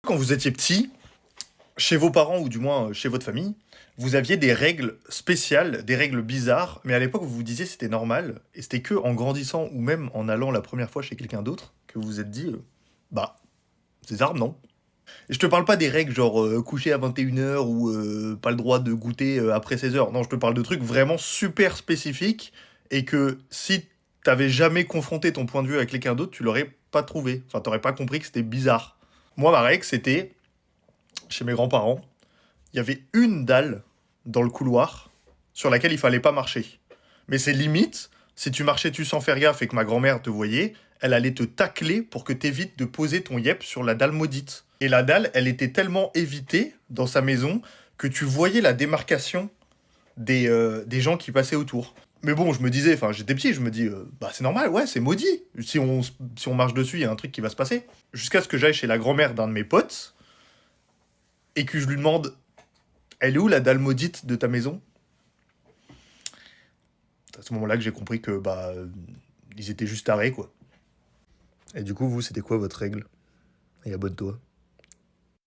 Quand vous étiez petit, chez vos parents ou du moins chez votre famille, vous aviez des règles spéciales, des règles bizarres, mais à l'époque vous vous disiez c'était normal, et c'était que en grandissant ou même en allant la première fois chez quelqu'un d'autre que vous vous êtes dit bah, c'est bizarre, non? Et je te parle pas des règles genre coucher à 21 h ou pas le droit de goûter après 16 h. Non, je te parle de trucs vraiment super spécifiques et que si t'avais jamais confronté ton point de vue avec quelqu'un d'autre, tu l'aurais pas trouvé. Enfin, t'aurais pas compris que c'était bizarre. Moi, ma règle, c'était chez mes grands-parents, il y avait une dalle dans le couloir sur laquelle il fallait pas marcher. Mais c'est limite, si tu marchais dessus sans faire gaffe et que ma grand-mère te voyait, elle allait te tacler pour que t'évites de poser ton yep sur la dalle maudite. Et la dalle, elle était tellement évitée dans sa maison que tu voyais la démarcation des gens qui passaient autour. Mais bon, je me disais, enfin j'étais petit, je me dis, bah c'est normal, ouais, c'est maudit. Si on marche dessus, il y a un truc qui va se passer. Jusqu'à ce que j'aille chez la grand-mère d'un de mes potes et que je lui demande, elle est où la dalle maudite de ta maison? C'est à ce moment-là que j'ai compris que bah ils étaient juste tarés quoi. Et du coup, vous, c'était quoi votre règle? Et abonne-toi.